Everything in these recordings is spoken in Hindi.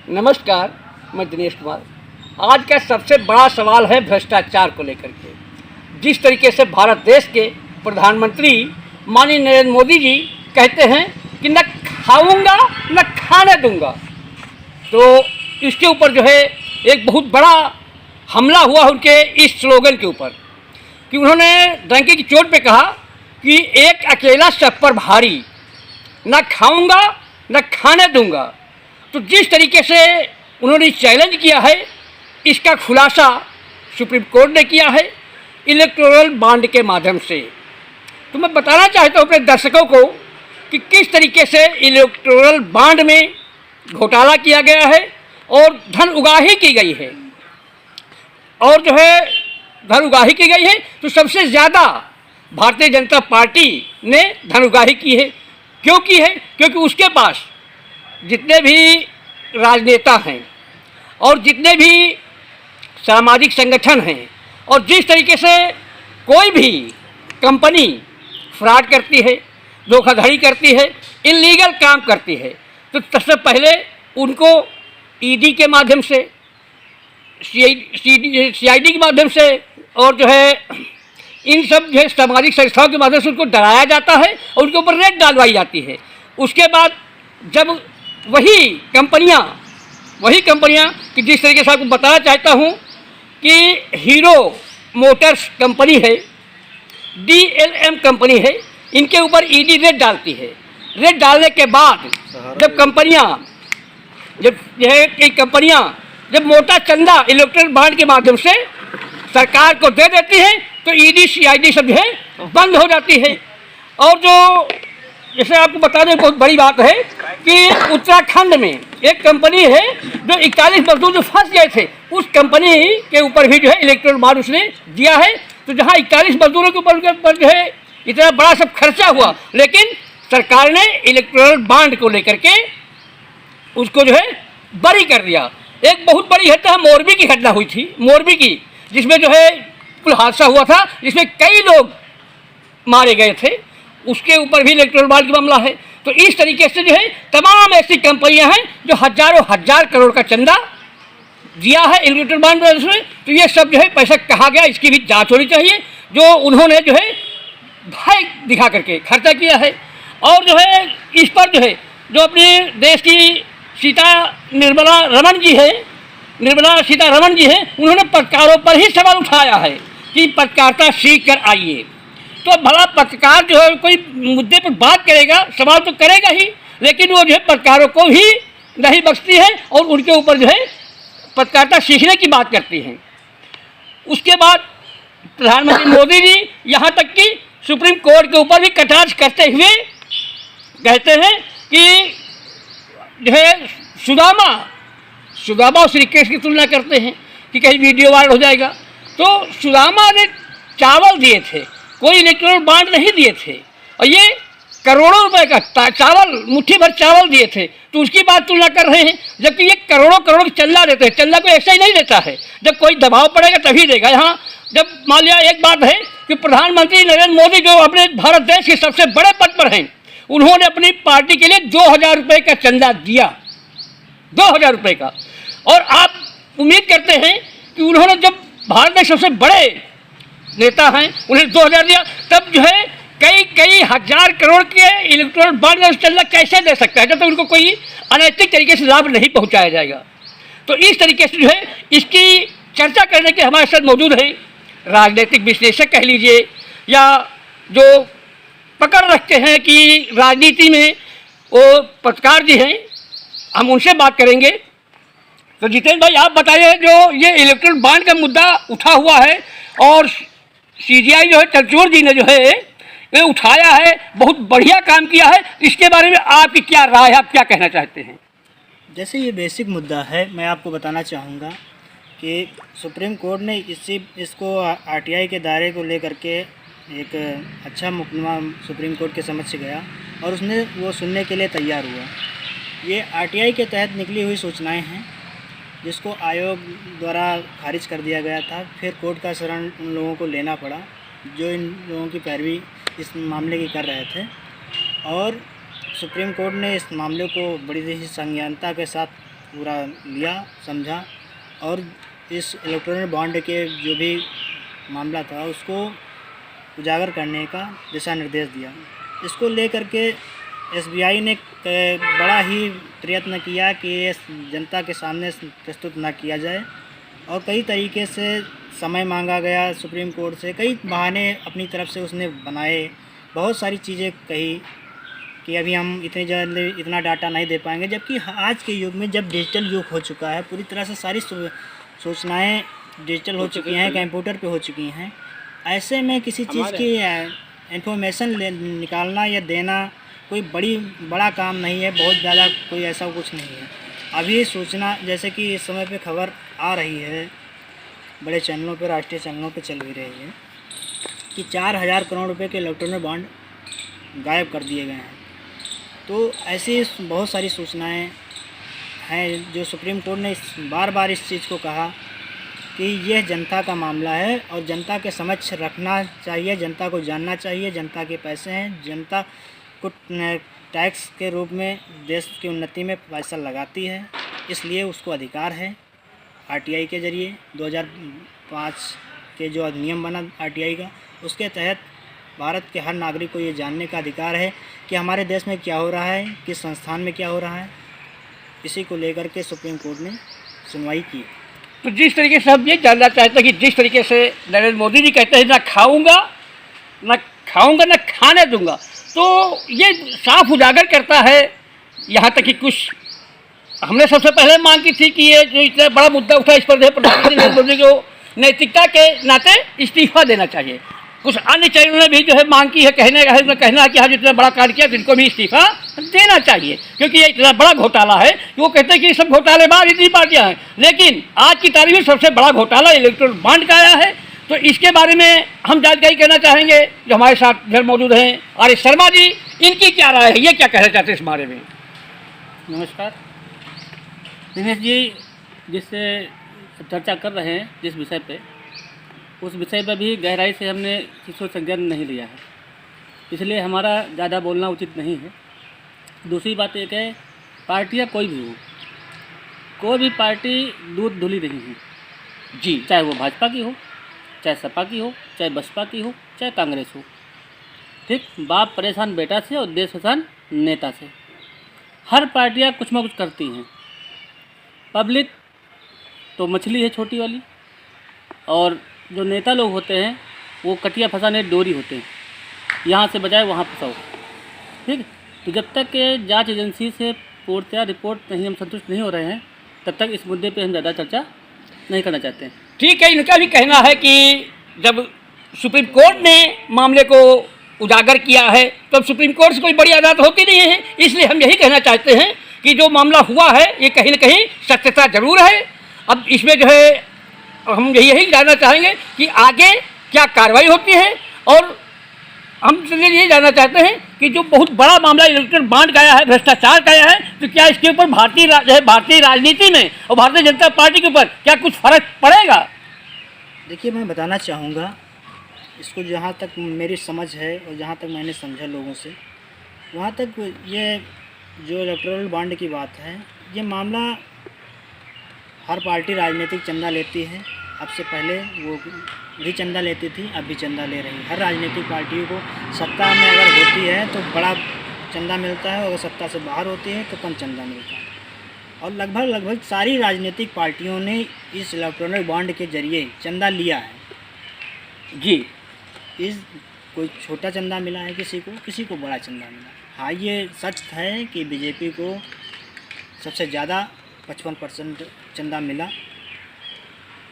नमस्कार, मैं दिनेश कुमार। आज का सबसे बड़ा सवाल है भ्रष्टाचार को लेकर के। जिस तरीके से भारत देश के प्रधानमंत्री माननीय नरेंद्र मोदी जी कहते हैं कि न खाऊंगा न खाने दूंगा, तो इसके ऊपर जो है एक बहुत बड़ा हमला हुआ उनके इस स्लोगन के ऊपर कि उन्होंने डंके की चोट पे कहा कि एक अकेला सब पर भारी, न खाऊंगा न खाने दूंगा। तो जिस तरीके से उन्होंने चैलेंज किया है, इसका खुलासा सुप्रीम कोर्ट ने किया है इलेक्टोरल बॉन्ड के माध्यम से। तो मैं बताना चाहता हूँ अपने दर्शकों को कि किस तरीके से इलेक्टोरल बॉन्ड में घोटाला किया गया है और धन उगाही की गई है। और जो है धन उगाही की गई है तो सबसे ज़्यादा भारतीय जनता पार्टी ने धन उगाही की है। क्यों की है? क्योंकि उसके पास जितने भी राजनेता हैं और जितने भी सामाजिक संगठन हैं और जिस तरीके से कोई भी कंपनी फ्रॉड करती है, धोखाधड़ी करती है, इलीगल काम करती है, तो सबसे पहले उनको ईडी के माध्यम से, सीआईडी के माध्यम से और जो है इन सब जो है सामाजिक संस्थाओं के माध्यम से उनको डराया जाता है और उनके ऊपर रेड डालवाई जाती है। उसके बाद जब वही कंपनियां कि जिस तरीके से आपको बताना चाहता हूं कि हीरो मोटर्स कंपनी है, डीएलएम कंपनी है, इनके ऊपर ईडी रेड डालती है। रेड डालने के बाद जब जब मोटा चंदा इलेक्ट्रल बॉन्ड के माध्यम से सरकार को दे देती है तो ईडी सीआईडी सब जो है बंद हो जाती है। और जो जैसे आपको बता दें बहुत बड़ी बात है कि उत्तराखंड में एक कंपनी है जो 41 मजदूर जो फंस गए थे, उस कंपनी के ऊपर भी जो है इलेक्ट्रल बॉन्ड उसने दिया है। तो जहां 41 मजदूरों के ऊपर जो है इतना बड़ा सब खर्चा हुआ, लेकिन सरकार ने इलेक्ट्रल बॉन्ड को लेकर के उसको जो है बरी कर दिया। एक बहुत बड़ी घटना मोरबी की घटना हुई थी, मोरबी की, जिसमें जो है कुल हादसा हुआ था जिसमें कई लोग मारे गए थे, उसके ऊपर भी इलेक्ट्रल बॉन्ड का मामला है। तो इस तरीके से जो है तमाम ऐसी कंपनियां हैं जो हजारों हजार करोड़ का चंदा दिया है इलेक्ट्रल बॉन्ड में। तो ये सब जो है पैसा कहाँ गया, इसकी भी जांच होनी चाहिए। जो उन्होंने जो है भय दिखा करके खर्चा किया है। और जो है इस पर जो है जो अपने देश की निर्मला सीतारमण जी हैं, उन्होंने पत्रकारों पर ही सवाल उठाया है कि पत्रकारिता सीख कर आइए। तो भला पत्रकार जो है कोई मुद्दे पर बात करेगा, सवाल तो करेगा ही, लेकिन वो जो है पत्रकारों को भी नहीं बख्शती है और उनके ऊपर जो है पत्रकारिता सीखने की बात करती हैं। उसके बाद प्रधानमंत्री मोदी जी यहाँ तक कि सुप्रीम कोर्ट के ऊपर भी कटाक्ष करते हुए कहते हैं कि जो है सुदामा और श्री कृष्ण की तुलना करते हैं कि कहीं वीडियो वायरल हो जाएगा। तो सुदामा ने चावल दिए थे, कोई इलेक्ट्रल बॉन्ड नहीं दिए थे, और ये करोड़ों रुपए का चावल, मुट्ठी भर चावल दिए थे, तो उसकी बात तुलना कर रहे हैं। जबकि ये करोड़ों करोड़ चंदा देते हैं। चंदा को ऐसा ही नहीं देता है, जब कोई दबाव पड़ेगा तभी देगा। यहाँ जब मान लिया एक बात है कि प्रधानमंत्री नरेंद्र मोदी जो अपने भारत देश के सबसे बड़े पद पर हैं, उन्होंने अपनी पार्टी के लिए 2000 रुपये का चंदा दिया, 2000 रुपये का। और आप उम्मीद करते हैं कि उन्होंने जब भारत के सबसे बड़े नेता हैं उन्हें 2000 दिया, तब जो है कई हजार करोड़ के इलेक्ट्रल बॉन्ड में चंदा कैसे दे सकता है जब तक उनको कोई अनैतिक तरीके से लाभ नहीं पहुंचाया जाएगा। तो इस तरीके से जो है इसकी चर्चा करने के हमारे साथ मौजूद हैं राजनीतिक विश्लेषक कह लीजिए, या जो पकड़ रखते हैं कि राजनीति में वो पत्रकार जी हैं, हम उनसे बात करेंगे। तो जितेंद्र भाई आप बताइए, जो ये इलेक्ट्रल बॉन्ड का मुद्दा उठा हुआ है और सीजीआई जो है चंद्रचूड़ जी ने जो है ये उठाया है, बहुत बढ़िया काम किया है, इसके बारे में आपकी क्या राय है, आप क्या कहना चाहते हैं? जैसे ये बेसिक मुद्दा है, मैं आपको बताना चाहूँगा कि सुप्रीम कोर्ट ने इसको आरटीआई के दायरे को लेकर के एक अच्छा मुकदमा सुप्रीम कोर्ट के समक्ष गया और उसने वो सुनने के लिए तैयार हुआ। ये आरटीआई के तहत निकली हुई सूचनाएं हैं जिसको आयोग द्वारा खारिज कर दिया गया था। फिर कोर्ट का शरण उन लोगों को लेना पड़ा जो इन लोगों की पैरवी इस मामले की कर रहे थे, और सुप्रीम कोर्ट ने इस मामले को बड़ी ही संज्ञानता के साथ पूरा लिया, समझा और इस इलेक्ट्रॉनिक बॉन्ड के जो भी मामला था उसको उजागर करने का दिशा निर्देश दिया। इसको लेकर के एसबीआई ने बड़ा ही प्रयत्न किया कि ये जनता के सामने प्रस्तुत ना किया जाए और कई तरीके से समय मांगा गया सुप्रीम कोर्ट से, कई बहाने अपनी तरफ से उसने बनाए, बहुत सारी चीज़ें कही कि अभी हम इतनी जल्दी इतना डाटा नहीं दे पाएंगे, जबकि आज के युग में जब डिजिटल युग हो चुका है, पूरी तरह से सारी सूचनाएं डिजिटल हो चुकी हैं, कंप्यूटर पे हो चुकी हैं, ऐसे में किसी चीज़ की इंफॉर्मेशन निकालना या देना कोई बड़ा काम नहीं है, बहुत ज़्यादा कोई ऐसा कुछ नहीं है। अभी सूचना जैसे कि इस समय पे खबर आ रही है, बड़े चैनलों पे, राष्ट्रीय चैनलों पे चल भी रही है कि 4000 करोड़ रुपए के इलेक्ट्रॉनिक बॉन्ड गायब कर दिए गए हैं। तो ऐसी बहुत सारी सूचनाएं हैं जो सुप्रीम कोर्ट ने बार बार इस चीज़ को कहा कि यह जनता का मामला है और जनता के समक्ष रखना चाहिए, जनता को जानना चाहिए, जनता के पैसे हैं, जनता को टैक्स के रूप में देश की उन्नति में पैसा लगाती है, इसलिए उसको अधिकार है आरटीआई के ज़रिए 2005 के जो अधिनियम बना आरटीआई का, उसके तहत भारत के हर नागरिक को ये जानने का अधिकार है कि हमारे देश में क्या हो रहा है, किस संस्थान में क्या हो रहा है। इसी को लेकर के सुप्रीम कोर्ट ने सुनवाई की। तो जिस तरीके से हम ये जानना चाहते हैं कि जिस तरीके से नरेंद्र मोदी जी कहते हैं ना खाऊंगा ना खाने दूंगा, तो ये साफ उजागर करता है। यहाँ तक कि कुछ हमने सबसे पहले मांग की थी कि ये जो इतना बड़ा मुद्दा उठा, इस पर प्रधानमंत्री नरेंद्र मोदी को नैतिकता के नाते इस्तीफा देना चाहिए। कुछ अन्य चैनलों ने भी जो है मांग की है, कहना है कि हाँ जितना बड़ा कार्य किया जिनको भी इस्तीफा देना चाहिए, क्योंकि ये इतना बड़ा घोटाला है कि वो कहते हैं कि सब घोटालेबाज इतनी पार्टियां हैं। लेकिन आज की तारीख में सबसे बड़ा घोटाला इलेक्ट्रॉनिक बॉन्ड का आया है। तो इसके बारे में हम जानकारी कहना चाहेंगे। जो हमारे साथ इधर मौजूद हैं आर एस शर्मा जी, इनकी क्या राय है, ये क्या कहना चाहते हैं इस बारे में? नमस्कार दिनेश जी, जिससे चर्चा कर रहे हैं जिस विषय पे, उस विषय पर भी गहराई से हमने किसी संज्ञान नहीं लिया है, इसलिए हमारा ज़्यादा बोलना उचित नहीं है। दूसरी बात एक है, पार्टियाँ कोई भी हो, कोई भी पार्टी दूध धुली नहीं है जी, चाहे वो भाजपा की हो, चाहे सपा की हो, चाहे बसपा की हो, चाहे कांग्रेस हो। ठीक, बाप परेशान बेटा से और देश परेशान नेता से। हर पार्टियाँ कुछ ना कुछ करती हैं। पब्लिक तो मछली है छोटी वाली, और जो नेता लोग होते हैं वो कटिया फंसाने डोरी होते हैं, यहाँ से बजाय वहाँ फंसाओ। ठीक, तो जब तक के जांच एजेंसी से पूर्णतः रिपोर्ट नहीं हम संतुष्ट नहीं हो रहे हैं, तब तक इस मुद्दे पे हम ज़्यादा चर्चा नहीं करना चाहते हैं। ठीक है, इनका भी कहना है कि जब सुप्रीम कोर्ट ने मामले को उजागर किया है तो सुप्रीम कोर्ट से कोई बड़ी अदालत होती नहीं है, इसलिए हम यही कहना चाहते हैं कि जो मामला हुआ है ये कहीं न कहीं सत्यता जरूर है। अब इसमें जो है हम यही जानना चाहेंगे कि आगे क्या कार्रवाई होती है, और हम ये जानना चाहते हैं कि जो बहुत बड़ा मामला इलेक्ट्रॉनिक बॉन्ड का आया है, भ्रष्टाचार का आया है, तो क्या इसके ऊपर भारतीय राजनीति में और भारतीय जनता पार्टी के ऊपर क्या कुछ फर्क पड़ेगा? देखिए, मैं बताना चाहूँगा, इसको जहाँ तक मेरी समझ है और जहाँ तक मैंने समझा लोगों से, वहाँ तक ये जो इलेक्टोरल बॉन्ड की बात है, ये मामला हर पार्टी राजनीतिक चंदा लेती है। अब से पहले वो भी चंदा लेती थी, अब भी चंदा ले रही है। हर राजनीतिक पार्टियों को सत्ता में अगर होती है तो बड़ा चंदा मिलता है, और अगर सत्ता से बाहर होती है तो कम चंदा मिलता है। और लगभग सारी राजनीतिक पार्टियों ने इस इलेक्ट्रॉनिक बॉन्ड के जरिए चंदा लिया है जी। कोई छोटा चंदा मिला है किसी को बड़ा चंदा मिला। हाँ, ये सच है कि बीजेपी को सबसे ज़्यादा 55% चंदा मिला,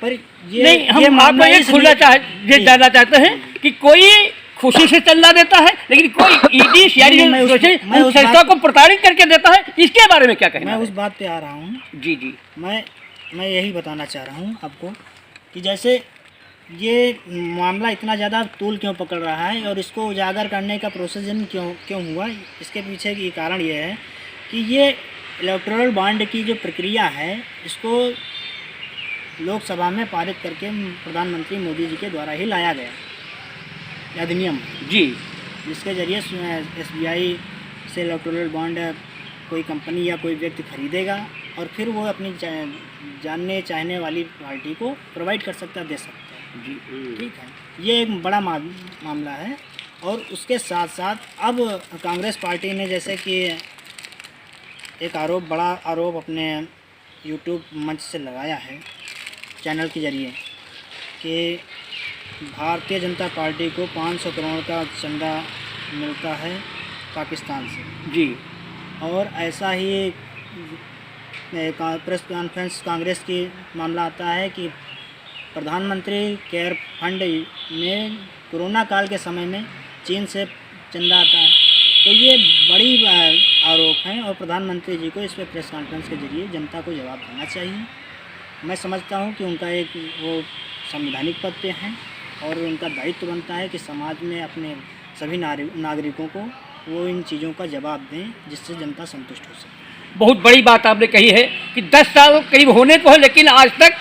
पर ये नहीं, हम आपको ये जानना चाहते हैं कि कोई खुशी से चंदा देता है, लेकिन कोई ईडी संस्था को प्रताड़ित करके देता है, इसके बारे में क्या कहना? मैं उस बात पे आ रहा हूँ जी। मैं यही बताना चाह रहा हूँ आपको कि जैसे ये मामला इतना ज़्यादा तूल क्यों पकड़ रहा है और इसको उजागर करने का प्रोसेस क्यों हुआ, इसके पीछे की कारण ये है कि ये इलेक्टोरल बॉन्ड की जो प्रक्रिया है, इसको लोकसभा में पारित करके प्रधानमंत्री मोदी जी के द्वारा ही लाया गया अधिनियम जी, जिसके जरिए SBI से इलेक्टोरल बॉन्ड कोई कंपनी या कोई व्यक्ति खरीदेगा और फिर वो अपनी जानने चाहने वाली पार्टी को प्रोवाइड कर सकता है, दे सकता है। जी ठीक है, ये एक बड़ा मामला है। और उसके साथ साथ अब कांग्रेस पार्टी ने जैसे कि एक बड़ा आरोप अपने यूट्यूब मंच से लगाया है, चैनल के ज़रिए, कि भारतीय जनता पार्टी को 500 करोड़ का चंदा मिलता है पाकिस्तान से। जी। और ऐसा ही प्रेस कॉन्फ्रेंस कांग्रेस की मामला आता है कि प्रधानमंत्री केयर फंड में कोरोना काल के समय में चीन से चंदा आता है। तो ये बड़ी आरोप हैं और प्रधानमंत्री जी को इस पर प्रेस कॉन्फ्रेंस के जरिए जनता को जवाब देना चाहिए। मैं समझता हूँ कि उनका एक वो संवैधानिक पद पे हैं और उनका दायित्व बनता है कि समाज में अपने सभी नागरिकों को वो इन चीज़ों का जवाब दें जिससे जनता संतुष्ट हो सके। बहुत बड़ी बात आपने कही है कि 10 साल करीब होने को है, लेकिन आज तक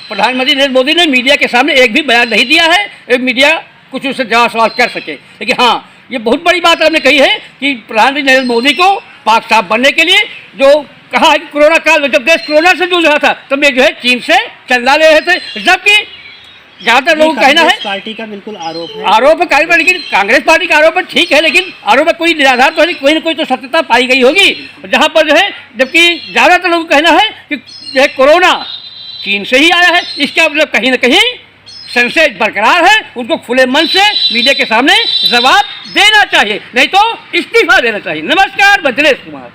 प्रधानमंत्री नरेंद्र मोदी ने मीडिया के सामने एक भी बयान नहीं दिया है, मीडिया कुछ उससे जवाब सवाल कर सके। लेकिन हाँ, ये बहुत बड़ी बात आपने कही है कि प्रधानमंत्री नरेंद्र मोदी को पाक साफ बनने के लिए जो कहा कि कोरोना काल में जब देश कोरोना से जूझ रहा था तब ये जो है चीन से चंदा ले रहे थे, जबकि ज़्यादातर लोगों का कहना है पार्टी का बिल्कुल आरोप है कांग्रेस, लेकिन कांग्रेस पार्टी का आरोप है, ठीक है, लेकिन आरोप में कोई निराधार तो नहीं, कोई ना कोई तो सत्यता पाई गई होगी। जहाँ पर जो है, जबकि ज़्यादातर लोगों का कहना है कि यह कोरोना चीन से ही आया है, इसका मतलब कहीं ना कहीं संशय बरकरार है। उनको खुले मन से मीडिया के सामने जवाब देना चाहिए, नहीं तो इस्तीफा देना चाहिए। नमस्कार, मैं दिनेश कुमार।